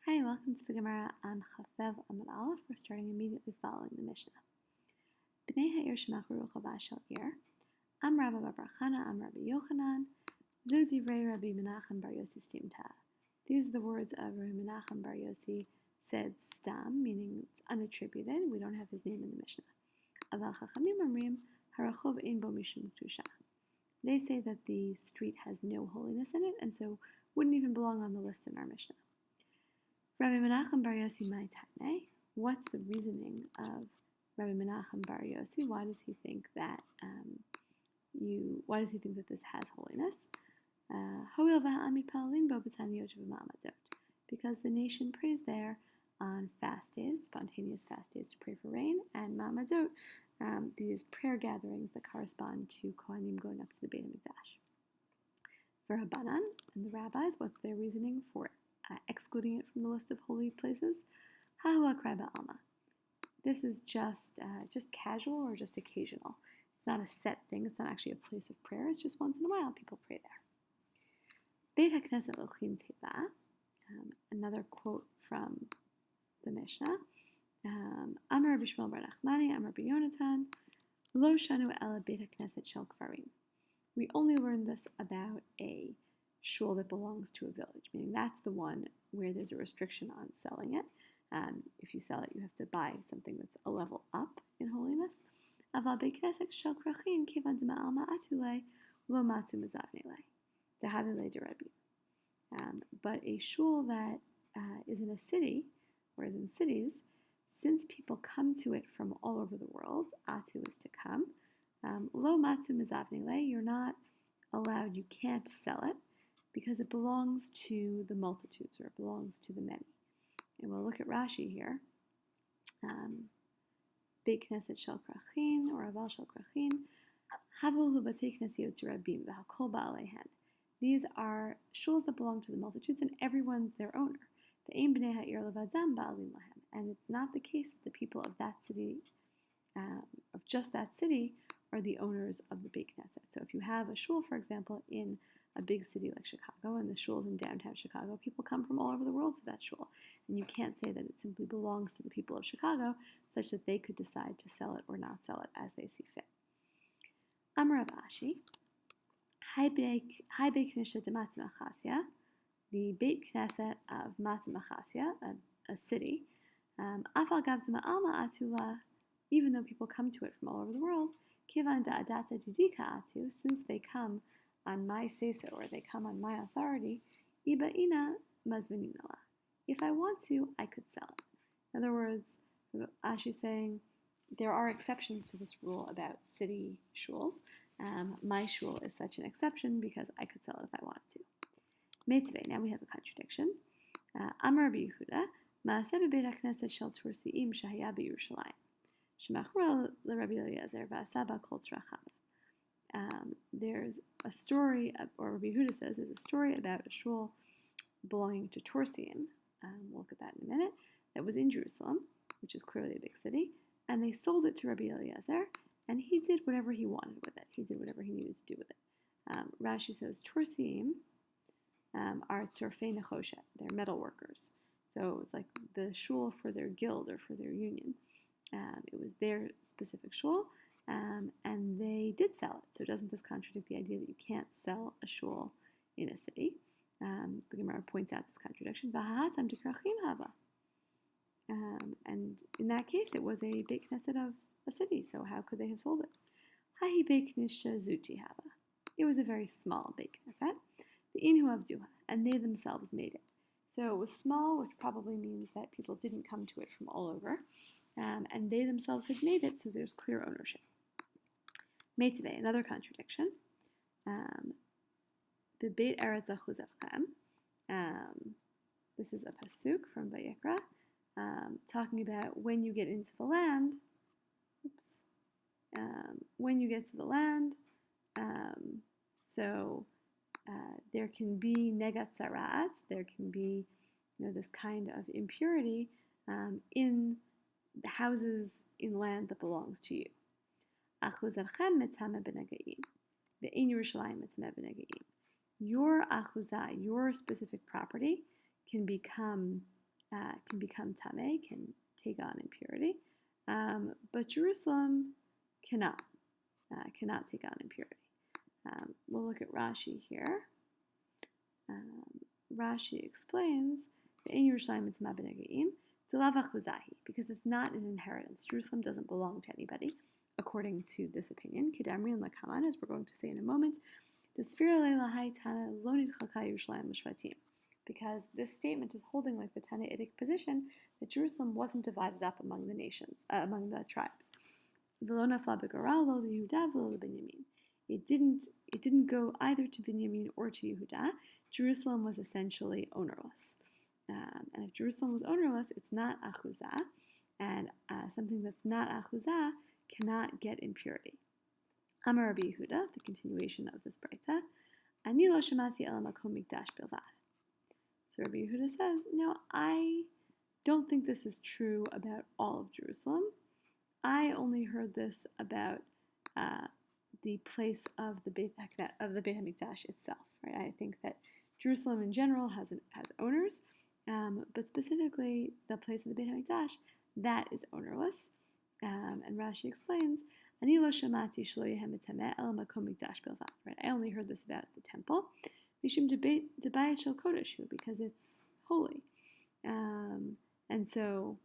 Hi, welcome to the Gemara on Chafev Amud Aleph. We're starting immediately following the Mishnah. Bnei ha'ir shemachru chava shel ir. Am Rabba bar Chana, am Rabbi Yochanan. Zu divrei Rabbi Menachem bar Yossi stimta. These are the words of Rabbi Menachem bar Yossi said stam, meaning it's unattributed. We don't have his name in the Mishnah. Aval chachamim amrim harachov ein bo mishum kedusha. They say that the street has no holiness in it, and so wouldn't even belong on the list in our Mishnah. Rabbi Menachem bar Yossi my time. What's the reasoning of Rabbi Menachem bar Yossi? Why does he think that this has holiness? Because the nation prays there on fast days, spontaneous fast days to pray for rain, and ma'amadot, these prayer gatherings that correspond to Kohanim going up to the Beit HaMikdash. For Rabbanan and the rabbis, what's their reasoning for excluding it from the list of holy places? Hahua kreba alma. This is just casual or just occasional. It's not a set thing. It's not actually a place of prayer. It's just once in a while people pray there. Beit HaKnesset lochin teva. Another quote from the Mishnah. Amar Rabbi Shmuel bar Nachmani, Amar Rabbi Yonatan, Lo shanu ela Beit HaKnesset shel kfarim. We only learned this about a shul that belongs to a village, meaning that's the one where there's a restriction on selling it. If you sell it, you have to buy something that's a level up in holiness. But a shul that is in a city, or is in cities, since people come to it from all over the world, atu is to come, lo matu mizavnele, you're not allowed, you can't sell it, because it belongs to the multitudes, or it belongs to the many. And we'll look at Rashi here. Beit Knesset shel krachin, or aval shel krachin, havul hu batei knesiot rabim v'hakol ba'alehen. These are shuls that belong to the multitudes, and everyone's their owner. Ve'ein bnei ha'ir levadam ba'alim lahem. And it's not the case that the people of that city, of just that city, are the owners of the Beit Knesset. So if you have a shul, for example, in a big city like Chicago, and the shul's in downtown Chicago, people come from all over the world to that shul. And you can't say that it simply belongs to the people of Chicago, such that they could decide to sell it or not sell it as they see fit. Amar Rav Ashi, Hai Beit Knesset de Matzah Machasya, the Beit Knesset of Matzah Machasya, a city, Afal Gavzima Alma Atula, even though people come to it from all over the world, Kivan da Adata Didika Atu, since they come on my say-so, or they come on my authority, Iba Ina Mazvininola. If I want to, I could sell it. In other words, Ashi's saying there are exceptions to this rule about city shuls. My shul is such an exception because I could sell it if I wanted to. Meitzvei, now we have a contradiction. Amar Rabbi Yehuda, Ma'aseh b'Beit HaKnesset shel Tursiim shehaya b'Yerushalayim. Shemachru l'Rabbi Eliezer v'aseh b'kol tzrachav. There's a story, or Rabbi Yehuda says, there's a story about a shul belonging to Tursiim. We'll look at that in a minute. That was in Jerusalem, which is clearly a big city, and they sold it to Rabbi Eliezer, and he did whatever he wanted with it. He did whatever he needed to do with it. Rashi says Tursiim are tzorfei nechoshet. They're metal workers. So it's like the shul for their guild or for their union. It was their specific shul, and they did sell it. So doesn't this contradict the idea that you can't sell a shul in a city? The Gemara points out this contradiction. And in that case, it was a Beit Knesset of a city, so how could they have sold it? Hahi Beit Knesset zuti hava. It was a very small Beit Knesset. The inhu avduha, and they themselves made it. So it was small, which probably means that people didn't come to it from all over, and they themselves had made it, so there's clear ownership. Meitzvei, another contradiction. The Beit Eretz Achuzatchem. This is a pasuk from Vayikra, talking about when you get into the land. When you get to the land, there can be negat zarat, there can be, this kind of impurity in the houses in land that belongs to you. Achuzatchem mitzameh b'nagaim, ve'ein Yerushalayim mitzameh b'nagaim. Your achuzah, your specific property, can become can become tameh, can take on impurity, but Jerusalem cannot take on impurity. We'll look at Rashi here. Rashi explains that in Yerushalayim it's ma'benega'im, because it's not an inheritance. Jerusalem doesn't belong to anybody, according to this opinion. Kedamri and Lakaman, as we're going to say in a moment, because this statement is holding like the Tannaitic position that Jerusalem wasn't divided up among the nations, among the tribes. It didn't go either to Binyamin or to Yehuda. Jerusalem was essentially ownerless. And if Jerusalem was ownerless, it's not achuzah, and something that's not achuzah cannot get impurity. Amar Rabbi Yehuda, the continuation of this brayta, Ani lo shamati el makom mikdash bilvad. So Rabbi Yehuda says, no, I don't think this is true about all of Jerusalem. I only heard this about the place of the Beit HaMikdash itself. Right? I think that Jerusalem in general has owners, but specifically the place of the Beit HaMikdash, that is ownerless. And Rashi explains, Ani lo shamati shelo yehem mitameh el makom mikdash bilvad. Right? I only heard this about the temple, mishum debayit shel kodeshu, because it's holy, and so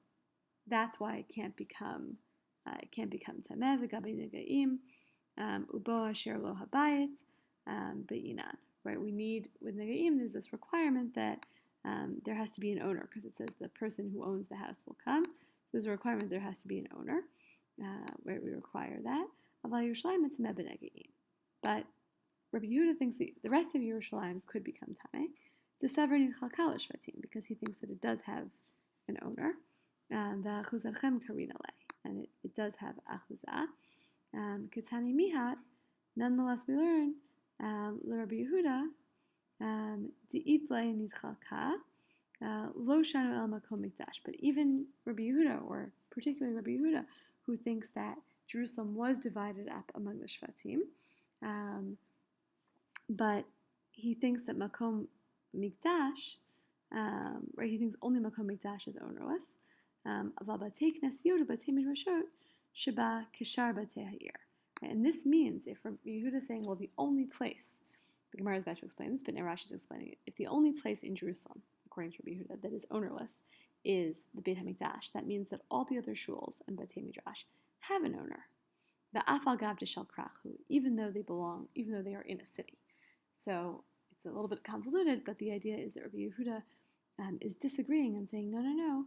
that's why it can't become tameh v'gabi negaim ubo asher lo habayit be'inan. Right? We need with negaim. There's this requirement that there has to be an owner, because it says the person who owns the house will come. So there's a requirement there has to be an owner. Where we require that. But Rabbi Yehuda thinks that the rest of Yerushalayim could become tameh. It's a severin chalkal shvatim, because he thinks that it does have an owner. And it does have achuzah. Ketani mihat. Nonetheless, we learn Rabbi Yehuda de'itlei nidchalka lo shanu el makom mikdash. But even Rabbi Yehuda, or particularly Rabbi Yehuda, who thinks that Jerusalem was divided up among the Shvatim, but he thinks that Makom Mikdash, right? He thinks only Makom Mikdash is ownerless. Aval batei knasiyot batei midrashot sheba kishar batei ha'ir. And this means, if Yehuda is saying, well, the only place, the Gemara is about to explain this, but now Rashi is explaining it. If the only place in Jerusalem, according to Rabbi Yehuda, that is ownerless is the Beit HaMikdash, that means that all the other shuls and Batei Midrash have an owner. The Afal Gav de Shel Krachu, even though they are in a city. So it's a little bit convoluted, but the idea is that Rabbi Yehuda is disagreeing and saying, no,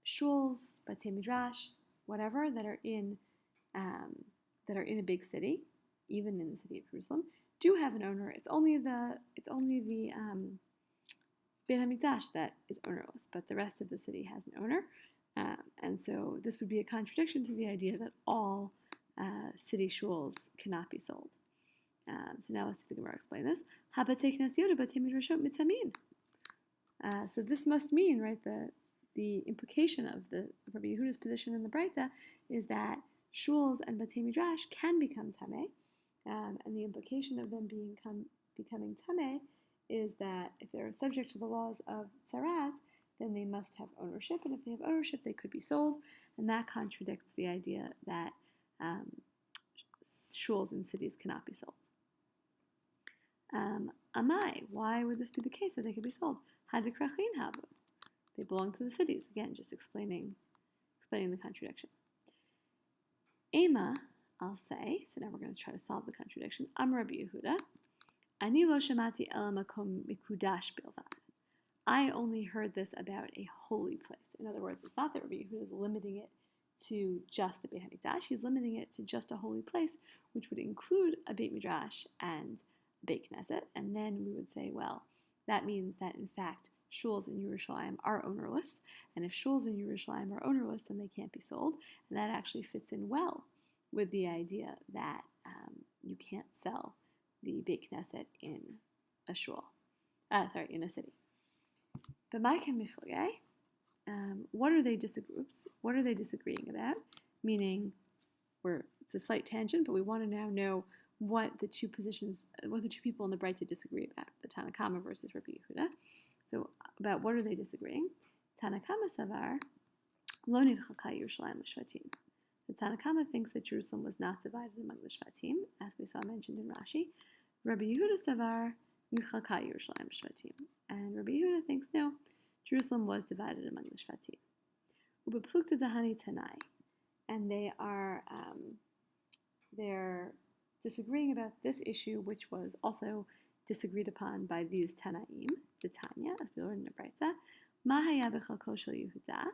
shuls, Batei Midrash, whatever, that are in a big city, even in the city of Jerusalem, do have an owner. It's only the Beit HaMikdash that is ownerless, but the rest of the city has an owner. And so this would be a contradiction to the idea that all city shuls cannot be sold. So now let's see the Gemara explain this. So this must mean, right, the implication of Rabbi Yehuda's position in the Braita is that shuls and Batei Midrash can become tameh, and the implication of them becoming tameh is that if they're subject to the laws of tzarat, then they must have ownership, and if they have ownership, they could be sold, and that contradicts the idea that shuls in cities cannot be sold. Amai, why would this be the case that they could be sold? Hadikrachin habu, they belong to the cities. Again, just explaining the contradiction. Ema, I'll say, so now we're going to try to solve the contradiction. Am Rabbi Yehuda, Ani lo shamati el makom mikudash bilvad. I only heard this about a holy place. In other words, it's not that Rabbi Yehuda is limiting it to just the Beit HaMikdash. He's limiting it to just a holy place, which would include a Beit Midrash and a Beit Knesset. And then we would say, well, that means that in fact shuls in Yerushalayim are ownerless. And if shuls in Yerushalayim are ownerless, then they can't be sold. And that actually fits in well with the idea that you can't sell the Beit Knesset in a shul. In a city. But my miflageh, what are they disagreeing about? Meaning, it's a slight tangent, but we want to now know what the two people in the Braita disagree about, the Tanakama versus Rabbi Yehuda. So, about what are they disagreeing? Tanna Kama Savar, Lo Nidchaka Yerushalayim L'Shvatim. The Tanna Kama thinks that Jerusalem was not divided among the Shvatim, as we saw mentioned in Rashi. Rabbi Yehuda Savar, Nidchaka Yerushalayim L'Shvatim. And Rabbi Yehuda thinks, no, Jerusalem was divided among the Shvatim. Ubeplukta Dahani Tanai. And they're disagreeing about this issue, which was also disagreed upon by these Tanaim, the Tanya, as we learned in the Breitza. Ma haya b'chalko shel Yehuda?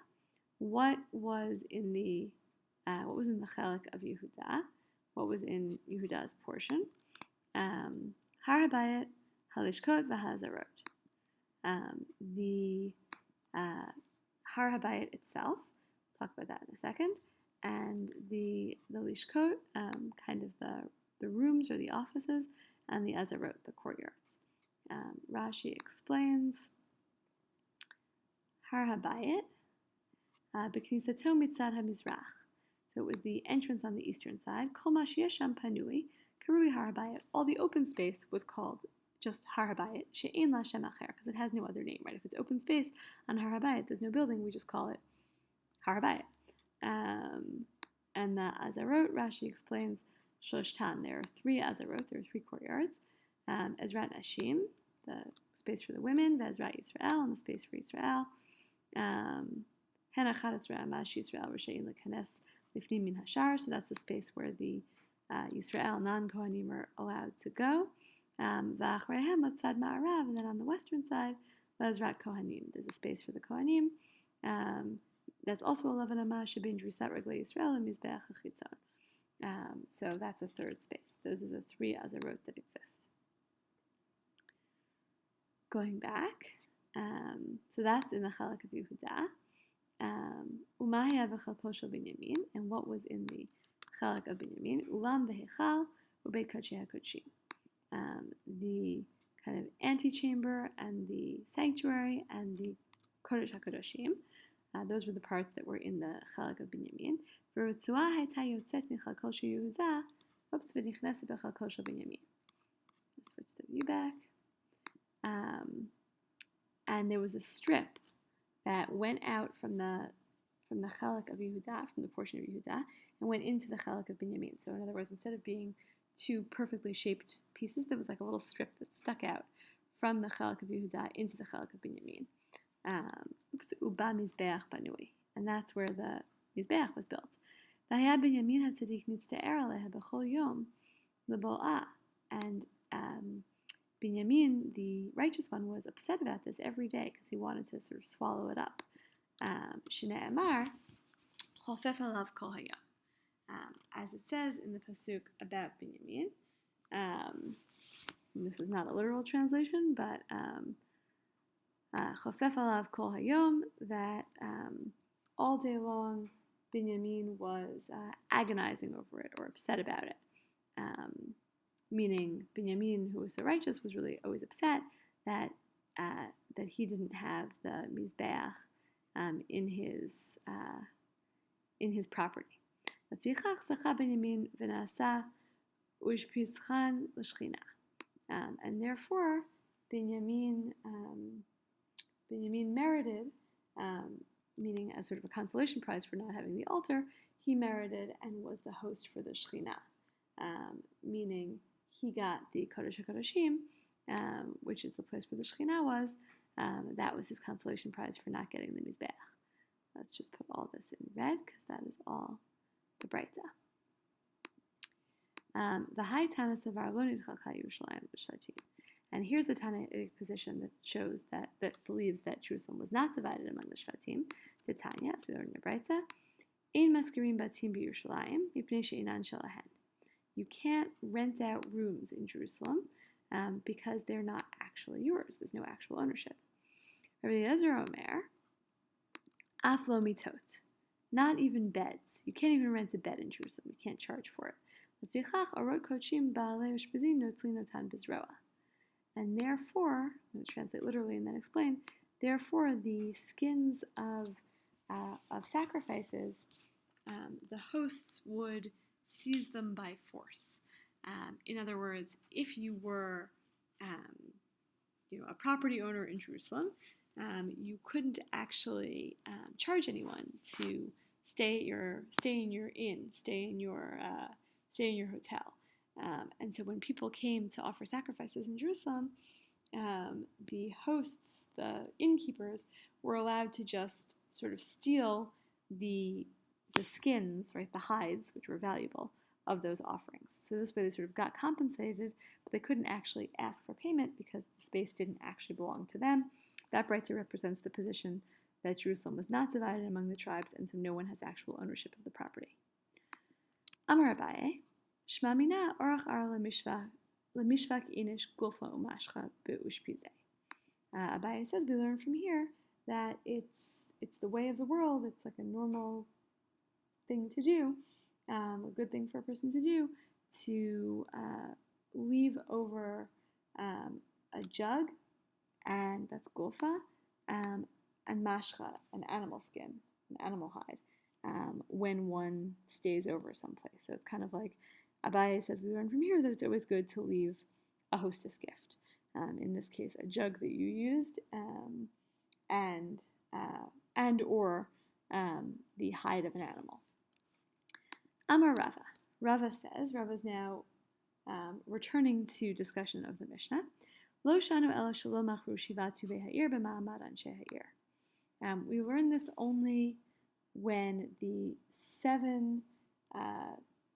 What was in the chelik of Yehuda? What was in Yehuda's portion? Har habayit, halishkot, v'hazarot. The Har habayit itself. We'll talk about that in a second. And the lishkot, kind of the rooms or the offices, and the azarot, the courtyards. Rashi explains Har habayit b'knisato mitzad hamizrach. So it was the entrance on the eastern side. Kol ma sheyesham panui karui Har habayit. All the open space was called just Har habayit she'ein la shem acher, because it has no other name, right? If it's open space on Har habayit, there's no building. We just call it Har habayit. And the azarot, Rashi explains Shloshtan. There are 3 azarot, there are 3 courtyards. Ezrat Nashim, the space for the women, Ezrat Yisrael, and the space for Yisrael. Hena Charetz Ra'amash Yisrael Rishayin L'Kanes Lifnim Min Hashar, so that's the space where the Yisrael non-Kohanim are allowed to go. V'achreihem Latzad Ma'arav, and then on the western side, Ezrat Kohanim. There's a space for the Kohanim. That's also 11 Amah Shabin Drisat Reglei Yisrael and Mizbeach HaChitzon. So that's a third space. Those are the 3 azarot that exist. Going back, so that's in the chelik of Yehuda. Umahya v'chalko shel Binyamin, and what was in the chelik of Binyamin? Ulam v'hechal u'beit kodshei hakodshim. The kind of antechamber and the sanctuary and the kodesh hakodoshim. Those were the parts that were in the chelik of Binyamin. V'rutzuah hayta yotzet michalko shel Yehuda, oops, v'nichneset b'chalko shel Binyamin. Let's switch the view back. And there was a strip that went out from the chelik of Yehuda, from the portion of Yehuda, and went into the chelik of Binyamin. So in other words, instead of being 2 perfectly shaped pieces, there was like a little strip that stuck out from the chelik of Yehuda into the chelik of Binyamin. Uba mizbeach banui, and that's where the mizbeach was built. V'haya Binyamin hatzadik mitzta'er aleha b'chol yom l'bo'ah, and Binyamin, the righteous one, was upset about this every day because he wanted to sort of swallow it up. Shnei Amar, chofef alav kol hayom. As it says in the pasuk about Binyamin, this is not a literal translation, but chofef alav kol hayom, that all day long Binyamin was agonizing over it or upset about it. Meaning Binyamin, who was so righteous, was really always upset that he didn't have the mizbeach in his property. And therefore, Binyamin merited, meaning as sort of a consolation prize for not having the altar, he merited and was the host for the Shekhinah, meaning he got the Kodesh HaKodashim, which is the place where the Shekhinah was. That was his consolation prize for not getting the Mizbeach. Let's just put all this in red, because that is all the Breitza. The high Tanis of our Lo Nidchaka Yerushalayim L'Shvatim. And here's the Tannaitic position that shows that believes that Jerusalem was not divided among the Shvatim. The Tanya, as we learned in the Breitza, Ein maskirim batim b'Yerushalayim mipnei she'inan shelahen. You can't rent out rooms in Jerusalem because they're not actually yours. There's no actual ownership. Rabbi Eliezer Omer, af lo mitot, not even beds. You can't even rent a bed in Jerusalem. You can't charge for it. Lefichach arot kodshim ba'alei ushpizin notli notan bizroa. And therefore, I'm going to translate literally and then explain. Therefore, the skins of sacrifices, the hosts would seize them by force. In other words, if you were, a property owner in Jerusalem, you couldn't actually charge anyone to stay in your inn, stay in your hotel. And so when people came to offer sacrifices in Jerusalem, the hosts, the innkeepers, were allowed to just sort of steal the skins, right, the hides, which were valuable, of those offerings. So this way they sort of got compensated, but they couldn't actually ask for payment because the space didn't actually belong to them. That breita represents the position that Jerusalem was not divided among the tribes, and so no one has actual ownership of the property. Amar Abaye, Shma mina orach ar lemishvak inish gulfa umashcha beushpize. Abaye says we learn from here that it's the way of the world. It's like a normal thing to do, a good thing for a person to do, to leave over a jug, and that's gulfa, and mashcha, an animal skin, an animal hide, when one stays over someplace. So it's kind of like Abaye says we learn from here that it's always good to leave a hostess gift. In this case, a jug that you used, and or the hide of an animal. Amar Rava. Rava says, Rava's now returning to discussion of the Mishnah. Lo shanu ela shelo machru shivatu beha'ir b'ma'amad anshe ha'ir. We learn this only when the 7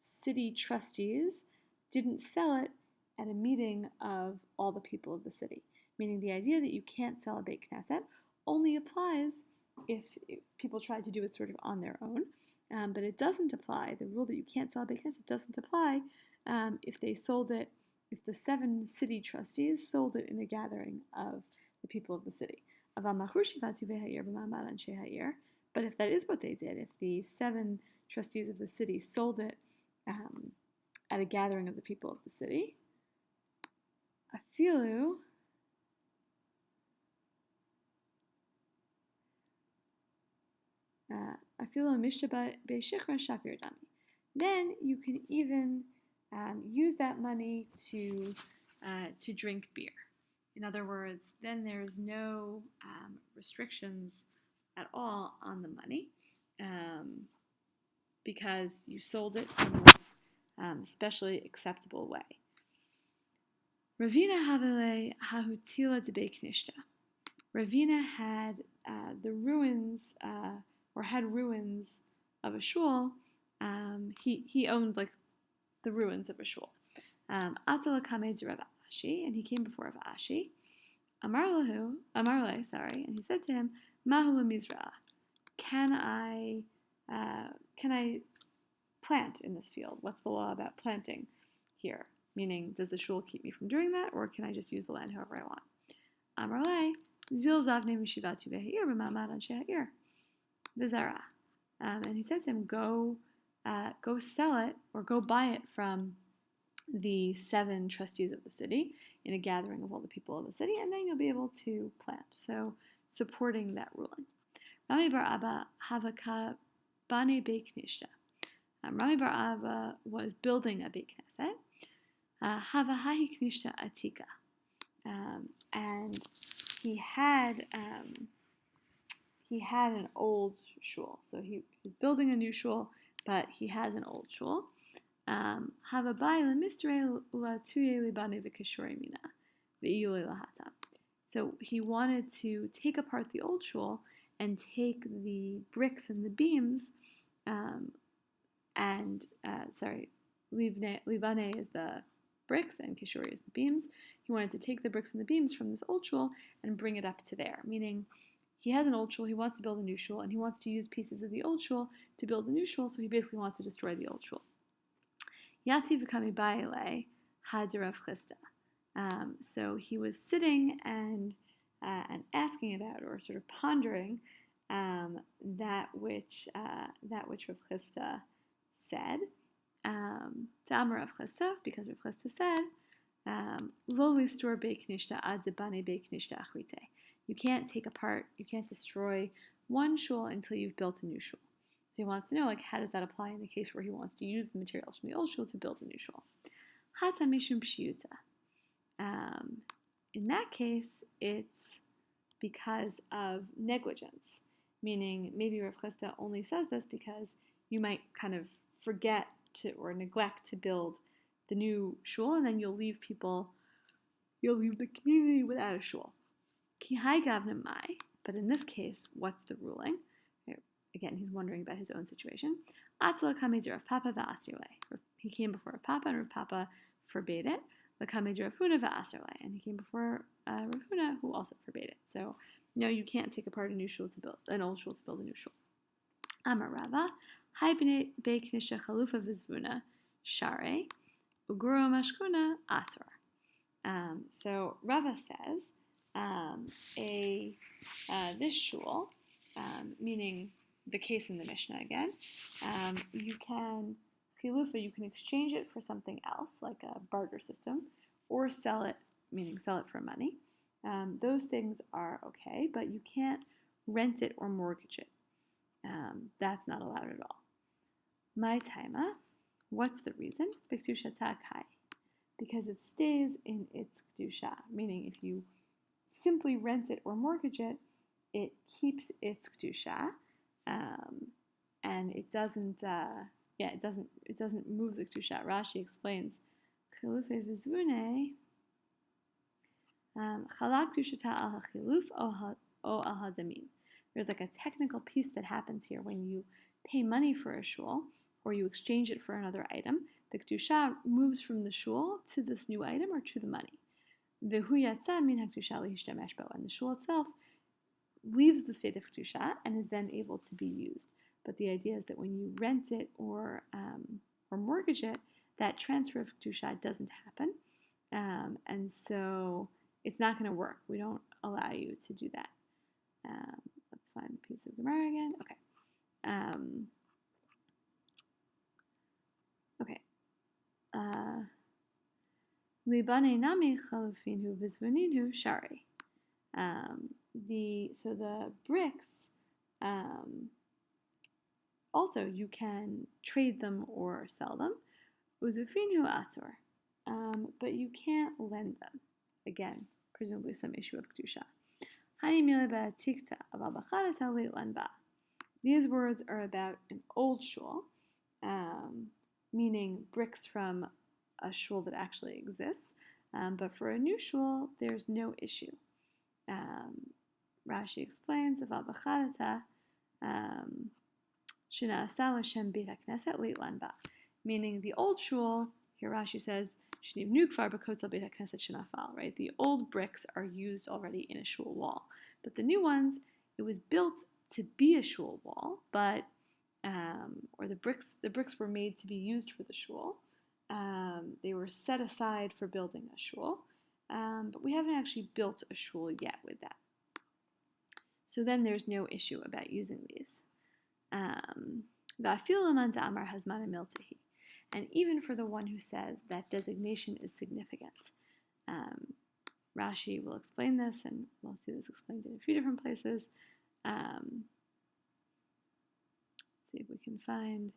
city trustees didn't sell it at a meeting of all the people of the city. Meaning the idea that you can't sell a Beit Knesset only applies if people try to do it sort of on their own. But it doesn't apply, the rule that you can't sell a Beit Knesset doesn't apply if they sold it, if the 7 city trustees sold it in a gathering of the people of the city. But if that is what they did, if the 7 trustees of the city sold it at a gathering of the people of the city, afilu then you can even use that money to drink beer. In other words, then there's no restrictions at all on the money because you sold it in this especially acceptable way. Ravina havele hahutila de Beiknishta. Ravina had the ruins, or had ruins of a shul. He owned like the ruins of a shul. Atala kamed Rav Ashi, and he came before Rav Ashi. Amarle, and he said to him, Mahu Mizra, can I plant in this field? What's the law about planting here? Meaning, does the shul keep me from doing that, or can I just use the land however I want? Amarle, Zil Zavne Mishivatu Behir B'Mamad Anshe Ha'ir V'Zara. And he said to him, go sell it, or go buy it from the 7 trustees of the city in a gathering of all the people of the city, and then you'll be able to plant. So, supporting that ruling. Rami bar Abba Havaka Bane Beit Knesset. Rami bar Abba was building a Beit Knesset. Havahahi Knesset Atika. And he had an old shul. So he's building a new shul, but he has an old shul. So he wanted to take apart the old shul and take the bricks and the beams, Libane is the bricks and Kishori is the beams. He wanted to take the bricks and the beams from this old shul and bring it up to there, meaning he has an old shul, he wants to build a new shul, and he wants to use pieces of the old shul to build the new shul, so he basically wants to destroy the old shul. Yati v'kami ba'ilei had Rav Chisda. So he was sitting and asking about, or sort of pondering, that which Rav Chisda said. To Amar Rav Chisda, because Rav Chisda said, Lo listor Beit Knesset ad zebane Beit Knesset achrite. You can't take apart, you can't destroy one shul until you've built a new shul. So he wants to know, like, how does that apply in the case where he wants to use the materials from the old shul to build a new shul? Hata mishum pshiyuta. In that case, it's because of negligence. Meaning, maybe Rav Chisda only says this because you might kind of forget to or neglect to build the new shul, and then you'll leave the community without a shul. Ki hai gavna mai, but in this case, what's the ruling? Again, he's wondering about his own situation. Atzla kamei Rav Papa va'asirle. He came before Rav Papa, and Rav Papa forbade it. Lakamei Rav Huna va'asirle, and he came before Rav Huna, who also forbade it. So, no, you can't take apart an old shul to build a new shul. Amar Rava, hai bnei knisha chalufa v'zvuna share uguro mashkuna asur. So Rava says, this shul, meaning the case in the Mishnah again, you can exchange it for something else, like a barter system, or sell it, meaning sell it for money. Those things are okay, but you can't rent it or mortgage it. That's not allowed at all. My taima, what's the reason? B'kedusha takai, because it stays in its kedusha, meaning if you simply rent it or mortgage it, it keeps its kedusha, and it doesn't move the kedusha. Rashi explains, chilufe v'zvune chalak kedushata al hachiluf o al hadamin. There's like a technical piece that happens here when you pay money for a shul or you exchange it for another item. The kedusha moves from the shul to this new item or to the money. V'hu yatsa min hakdusha lehishtamesh bo, and the shul itself leaves the state of kedusha and is then able to be used. But the idea is that when you rent it or mortgage it, that transfer of kedusha doesn't happen, and so it's not going to work. We don't allow you to do that. Let's find the piece of Gemara again. Okay. Libane nami chalufinu v'zvuninu shari. The bricks, also you can trade them or sell them. Uzufinu asur, but you can't lend them. Again, presumably some issue of kedusha. These words are about an old shul, meaning bricks from a shul that actually exists, but for a new shul, there's no issue. Rashi explains, meaning the old shul, here Rashi says, right? The old bricks are used already in a shul wall, but the new ones, it was built to be a shul wall, but or the bricks were made to be used for the shul. They were set aside for building a shul, but we haven't actually built a shul yet with that. So then there's no issue about using these. And even for the one who says that designation is significant. Rashi will explain this, and we'll see this explained in a few different places. Let's see if we can find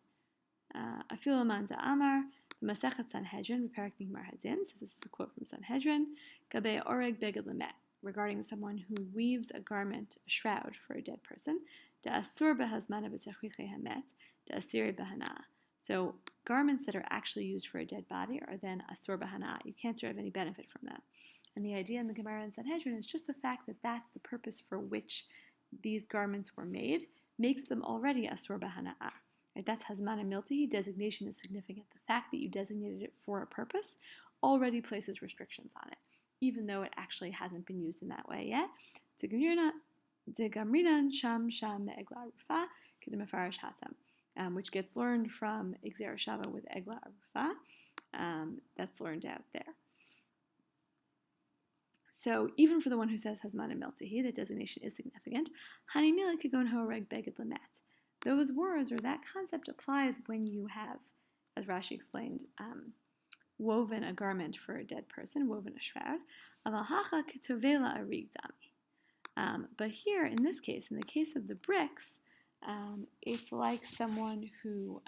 Afilu man Amar, the Masechet Sanhedrin, Perak Nigmar Hazin. So this is a quote from Sanhedrin. Gabe oreg beged lemet, regarding someone who weaves a garment, a shroud, for a dead person. Da asur behazmana b'tachriche hamet, da asiri behana. So garments that are actually used for a dead body are then asur behana. You can't derive any benefit from that. And the idea in the Gemara and Sanhedrin is just the fact that that's the purpose for which these garments were made makes them already asur behana. Right? That's hazmana miltihi. Designation is significant. The fact that you designated it for a purpose already places restrictions on it, even though it actually hasn't been used in that way yet. Degamrinan sham me'egla rufa k'demefarish hatam, which gets learned from Exer Shava with egla rufa. That's learned out there. So even for the one who says hazmana miltihi, the designation is significant. Hanimila kagon horeg beged lemet. Those words or that concept applies when you have, as Rashi explained, woven a garment for a dead person, woven a shroud. But here, in this case, in the case of the bricks, it's like someone who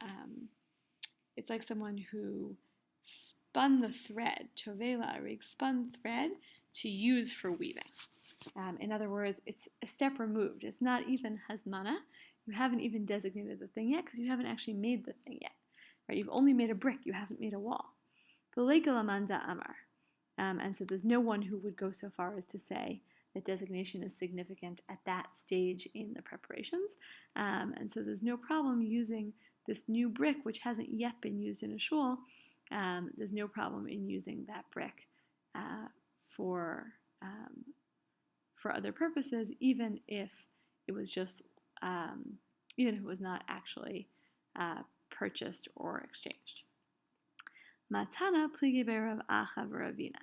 spun the thread, tovela arig, spun thread to use for weaving. In other words, it's a step removed. It's not even hazmana. You haven't even designated the thing yet because you haven't actually made the thing yet. Right? You've only made a brick. You haven't made a wall. And so there's no one who would go so far as to say that designation is significant at that stage in the preparations. And so there's no problem using this new brick, which hasn't yet been used in a shul. There's no problem in using that brick for other purposes, even if it was just, even if it was not actually purchased or exchanged. Matana plige Rav Acha v'Ravina.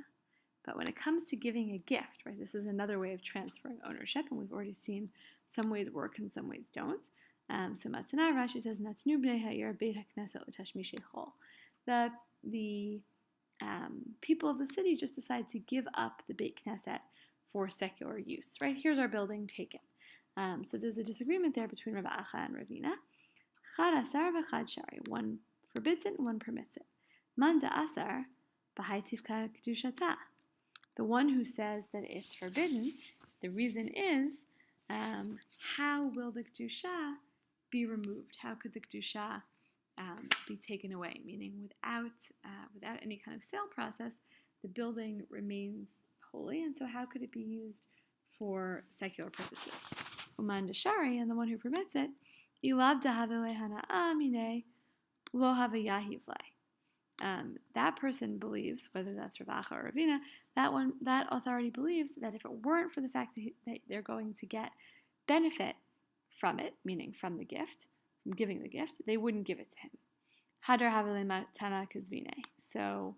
But when it comes to giving a gift, right, this is another way of transferring ownership, and we've already seen some ways work and some ways don't. So Matana, Rashi says, Natnu bnei ha'ir beit ha'kneset l'tashmishei chol. The people of the city just decide to give up the Beit Knesset for secular use, right? Here's our building, take it. So there's a disagreement there between Rav Acha and Ravina. Chad asar v'chad shari. One forbids it and one permits it. Man da'asar b'hai tivka kedushata. The one who says that it's forbidden, the reason is, how will the kedusha be removed? How could the kedusha be taken away? Meaning, without any kind of sale process, the building remains holy, and so how could it be used for secular purposes? Uman deshari, and the one who permits it, ilav dahavile hana'a mine lo havayahi v'lei. That person believes, whether that's Rav Acha or Ravina, that authority believes that if it weren't for the fact that they're going to get benefit from it, meaning from the gift, from giving the gift, they wouldn't give it to him. Hadar havile matana kazvine. So,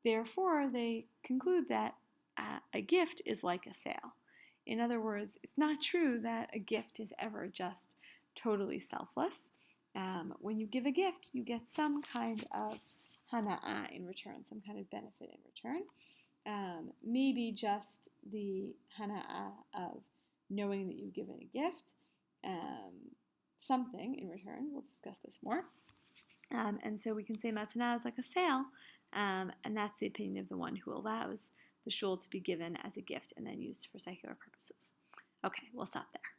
therefore, they conclude that a gift is like a sale. In other words, it's not true that a gift is ever just totally selfless. When you give a gift, you get some kind of hana'ah in return, some kind of benefit in return. Maybe just the hana'ah of knowing that you've given a gift, something in return. We'll discuss this more. And so we can say matana is like a sale, and that's the opinion of the one who allows the shul to be given as a gift and then used for secular purposes. Okay, we'll stop there.